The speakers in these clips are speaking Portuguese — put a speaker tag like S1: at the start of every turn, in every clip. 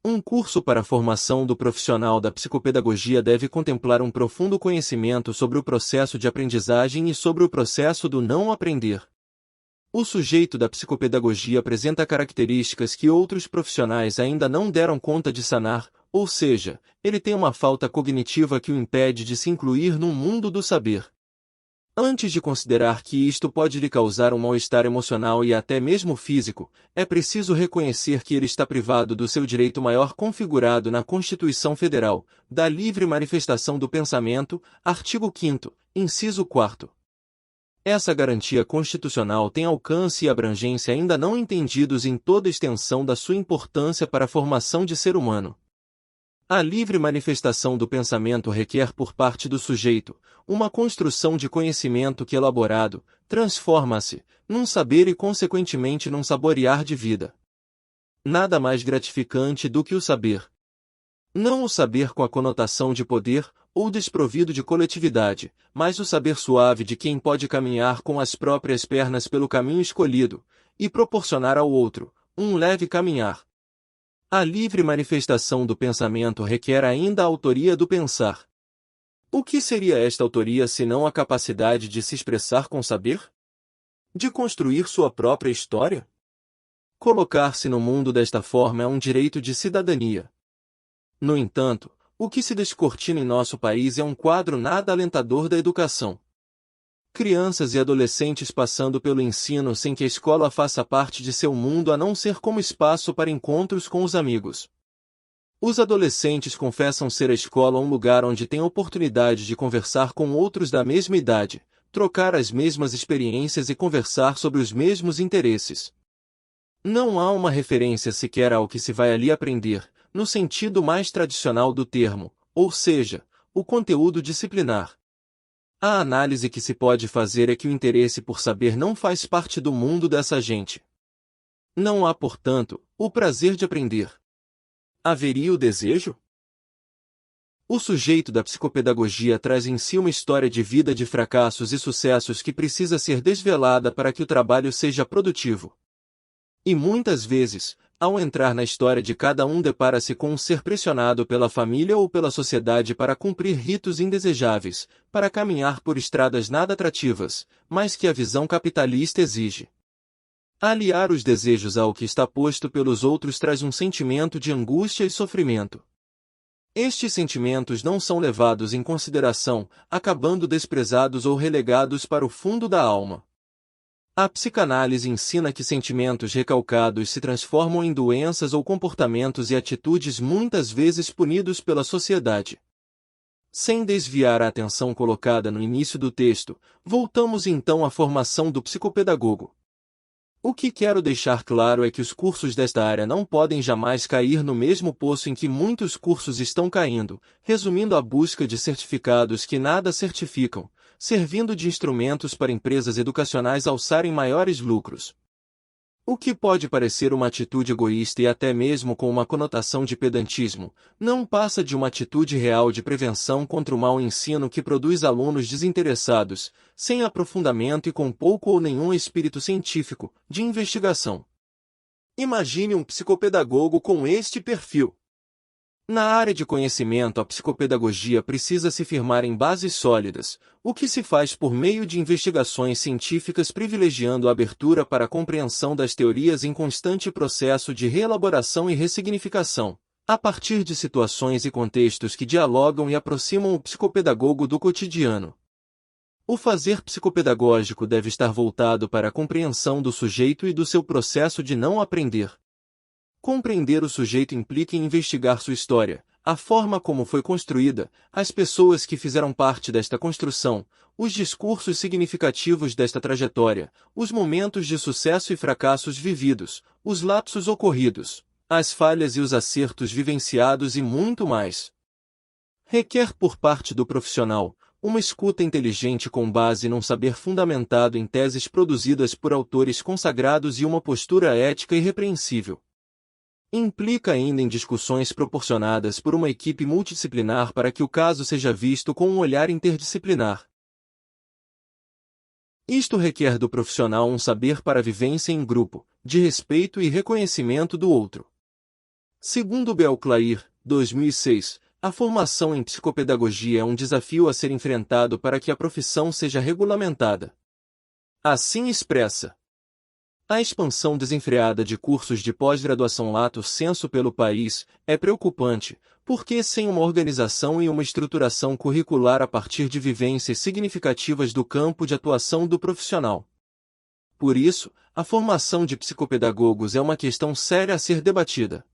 S1: Um curso para a formação do profissional da psicopedagogia deve contemplar um profundo conhecimento sobre o processo de aprendizagem e sobre o processo do não aprender. O sujeito da psicopedagogia apresenta características que outros profissionais ainda não deram conta de sanar, ou seja, ele tem uma falta cognitiva que o impede de se incluir no mundo do saber. Antes de considerar que isto pode lhe causar um mal-estar emocional e até mesmo físico, é preciso reconhecer que ele está privado do seu direito maior configurado na Constituição Federal, da livre manifestação do pensamento, artigo 5º, inciso 4º. Essa garantia constitucional tem alcance e abrangência ainda não entendidos em toda a extensão da sua importância para a formação de ser humano. A livre manifestação do pensamento requer por parte do sujeito uma construção de conhecimento que, elaborado, transforma-se num saber e consequentemente num saborear de vida. Nada mais gratificante do que o saber. Não o saber com a conotação de poder ou desprovido de coletividade, mas o saber suave de quem pode caminhar com as próprias pernas pelo caminho escolhido e proporcionar ao outro um leve caminhar. A livre manifestação do pensamento requer ainda a autoria do pensar. O que seria esta autoria senão a capacidade de se expressar com saber? De construir sua própria história? Colocar-se no mundo desta forma é um direito de cidadania. No entanto, o que se descortina em nosso país é um quadro nada alentador da educação. Crianças e adolescentes passando pelo ensino sem que a escola faça parte de seu mundo a não ser como espaço para encontros com os amigos. Os adolescentes confessam ser a escola um lugar onde têm oportunidade de conversar com outros da mesma idade, trocar as mesmas experiências e conversar sobre os mesmos interesses. Não há uma referência sequer ao que se vai ali aprender, no sentido mais tradicional do termo, ou seja, o conteúdo disciplinar. A análise que se pode fazer é que o interesse por saber não faz parte do mundo dessa gente. Não há, portanto, o prazer de aprender. Haveria o desejo? O sujeito da psicopedagogia traz em si uma história de vida de fracassos e sucessos que precisa ser desvelada para que o trabalho seja produtivo. E muitas vezes, ao entrar na história de cada um, depara-se com um ser pressionado pela família ou pela sociedade para cumprir ritos indesejáveis, para caminhar por estradas nada atrativas, mas que a visão capitalista exige. Aliar os desejos ao que está posto pelos outros traz um sentimento de angústia e sofrimento. Estes sentimentos não são levados em consideração, acabando desprezados ou relegados para o fundo da alma. A psicanálise ensina que sentimentos recalcados se transformam em doenças ou comportamentos e atitudes muitas vezes punidos pela sociedade. Sem desviar a atenção colocada no início do texto, voltamos então à formação do psicopedagogo. O que quero deixar claro é que os cursos desta área não podem jamais cair no mesmo poço em que muitos cursos estão caindo, resumindo a busca de certificados que nada certificam, servindo de instrumentos para empresas educacionais alçarem maiores lucros. O que pode parecer uma atitude egoísta e até mesmo com uma conotação de pedantismo, não passa de uma atitude real de prevenção contra o mau ensino que produz alunos desinteressados, sem aprofundamento e com pouco ou nenhum espírito científico, de investigação. Imagine um psicopedagogo com este perfil. Na área de conhecimento, a psicopedagogia precisa se firmar em bases sólidas, o que se faz por meio de investigações científicas privilegiando a abertura para a compreensão das teorias em constante processo de reelaboração e ressignificação, a partir de situações e contextos que dialogam e aproximam o psicopedagogo do cotidiano. O fazer psicopedagógico deve estar voltado para a compreensão do sujeito e do seu processo de não aprender. Compreender o sujeito implica em investigar sua história, a forma como foi construída, as pessoas que fizeram parte desta construção, os discursos significativos desta trajetória, os momentos de sucesso e fracassos vividos, os lapsos ocorridos, as falhas e os acertos vivenciados e muito mais. Requer por parte do profissional uma escuta inteligente com base num saber fundamentado em teses produzidas por autores consagrados e uma postura ética irrepreensível. Implica ainda em discussões proporcionadas por uma equipe multidisciplinar para que o caso seja visto com um olhar interdisciplinar. Isto requer do profissional um saber para a vivência em grupo, de respeito e reconhecimento do outro. Segundo Belclair, 2006, a formação em psicopedagogia é um desafio a ser enfrentado para que a profissão seja regulamentada. Assim expressa. A expansão desenfreada de cursos de pós-graduação lato sensu pelo país é preocupante, porque sem uma organização e uma estruturação curricular a partir de vivências significativas do campo de atuação do profissional. Por isso, a formação de psicopedagogos é uma questão séria a ser debatida.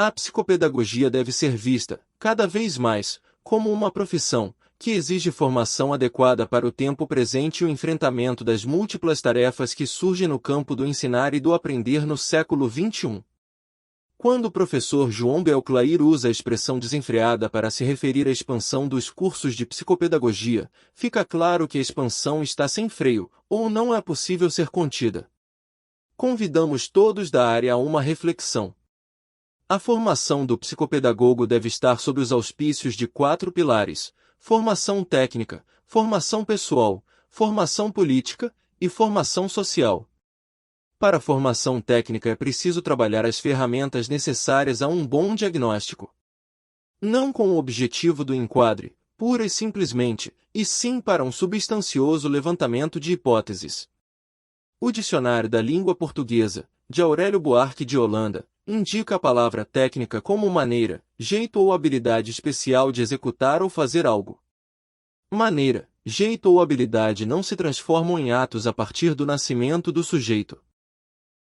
S1: A psicopedagogia deve ser vista, cada vez mais, como uma profissão, que exige formação adequada para o tempo presente e o enfrentamento das múltiplas tarefas que surgem no campo do ensinar e do aprender no século XXI. Quando o professor João Belclair usa a expressão desenfreada para se referir à expansão dos cursos de psicopedagogia, fica claro que a expansão está sem freio, ou não é possível ser contida. Convidamos todos da área a uma reflexão. A formação do psicopedagogo deve estar sob os auspícios de 4 pilares: formação técnica, formação pessoal, formação política e formação social. Para a formação técnica é preciso trabalhar as ferramentas necessárias a um bom diagnóstico. Não com o objetivo do enquadre, pura e simplesmente, e sim para um substancioso levantamento de hipóteses. O Dicionário da Língua Portuguesa, de Aurélio Buarque de Holanda, indica a palavra técnica como maneira, jeito ou habilidade especial de executar ou fazer algo. Maneira, jeito ou habilidade não se transformam em atos a partir do nascimento do sujeito.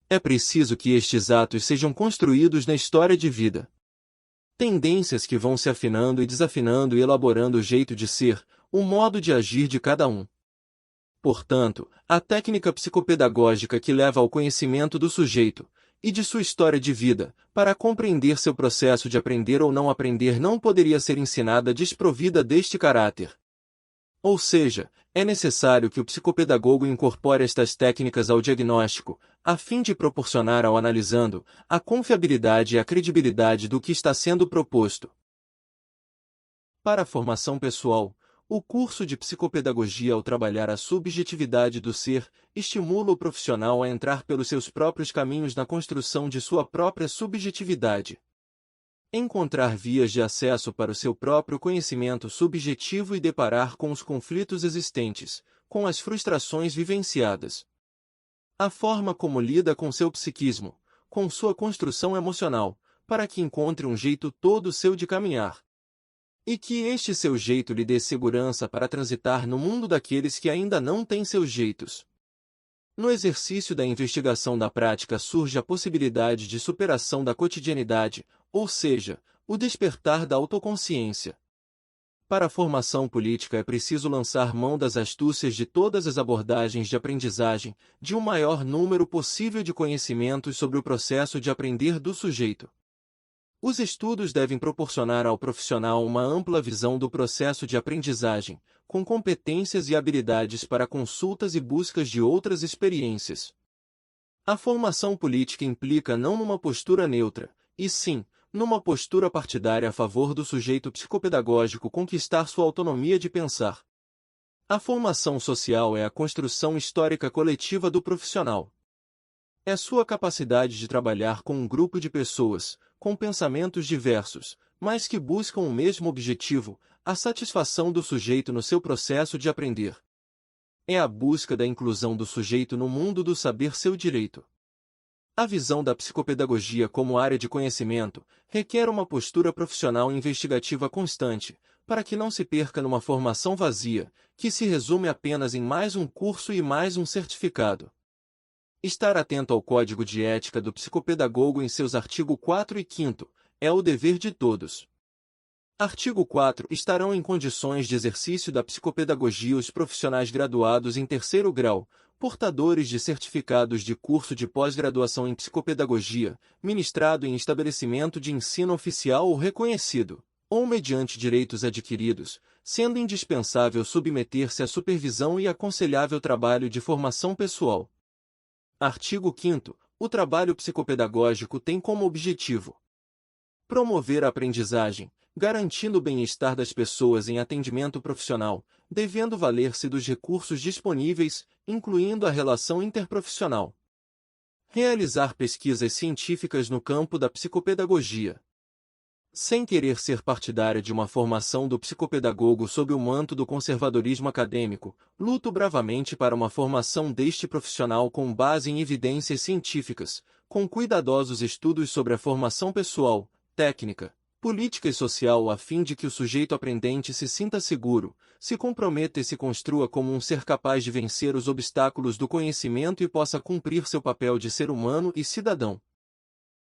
S1: É preciso que estes atos sejam construídos na história de vida. Tendências que vão se afinando e desafinando e elaborando o jeito de ser, o modo de agir de cada um. Portanto, a técnica psicopedagógica que leva ao conhecimento do sujeito, e de sua história de vida, para compreender seu processo de aprender ou não aprender não poderia ser ensinada desprovida deste caráter. Ou seja, é necessário que o psicopedagogo incorpore estas técnicas ao diagnóstico, a fim de proporcionar ao analisando, a confiabilidade e a credibilidade do que está sendo proposto. Para a formação pessoal, o curso de psicopedagogia, ao trabalhar a subjetividade do ser, estimula o profissional a entrar pelos seus próprios caminhos na construção de sua própria subjetividade. Encontrar vias de acesso para o seu próprio conhecimento subjetivo e deparar com os conflitos existentes, com as frustrações vivenciadas. A forma como lida com seu psiquismo, com sua construção emocional, para que encontre um jeito todo seu de caminhar. E que este seu jeito lhe dê segurança para transitar no mundo daqueles que ainda não têm seus jeitos. No exercício da investigação da prática surge a possibilidade de superação da cotidianidade, ou seja, o despertar da autoconsciência. Para a formação política é preciso lançar mão das astúcias de todas as abordagens de aprendizagem, de um maior número possível de conhecimentos sobre o processo de aprender do sujeito. Os estudos devem proporcionar ao profissional uma ampla visão do processo de aprendizagem, com competências e habilidades para consultas e buscas de outras experiências. A formação política implica não numa postura neutra, e sim, numa postura partidária a favor do sujeito psicopedagógico conquistar sua autonomia de pensar. A formação social é a construção histórica coletiva do profissional. É sua capacidade de trabalhar com um grupo de pessoas, com pensamentos diversos, mas que buscam o mesmo objetivo, a satisfação do sujeito no seu processo de aprender. É a busca da inclusão do sujeito no mundo do saber seu direito. A visão da psicopedagogia como área de conhecimento requer uma postura profissional e investigativa constante, para que não se perca numa formação vazia, que se resume apenas em mais um curso e mais um certificado. Estar atento ao Código de Ética do Psicopedagogo em seus artigos 4 e 5º, é o dever de todos. Artigo 4. Estarão em condições de exercício da psicopedagogia os profissionais graduados em terceiro grau, portadores de certificados de curso de pós-graduação em psicopedagogia, ministrado em estabelecimento de ensino oficial ou reconhecido, ou mediante direitos adquiridos, sendo indispensável submeter-se à supervisão e aconselhável trabalho de formação pessoal. Artigo 5º. O trabalho psicopedagógico tem como objetivo promover a aprendizagem, garantindo o bem-estar das pessoas em atendimento profissional, devendo valer-se dos recursos disponíveis, incluindo a relação interprofissional. Realizar pesquisas científicas no campo da psicopedagogia. Sem querer ser partidária de uma formação do psicopedagogo sob o manto do conservadorismo acadêmico, luto bravamente para uma formação deste profissional com base em evidências científicas, com cuidadosos estudos sobre a formação pessoal, técnica, política e social a fim de que o sujeito aprendente se sinta seguro, se comprometa e se construa como um ser capaz de vencer os obstáculos do conhecimento e possa cumprir seu papel de ser humano e cidadão.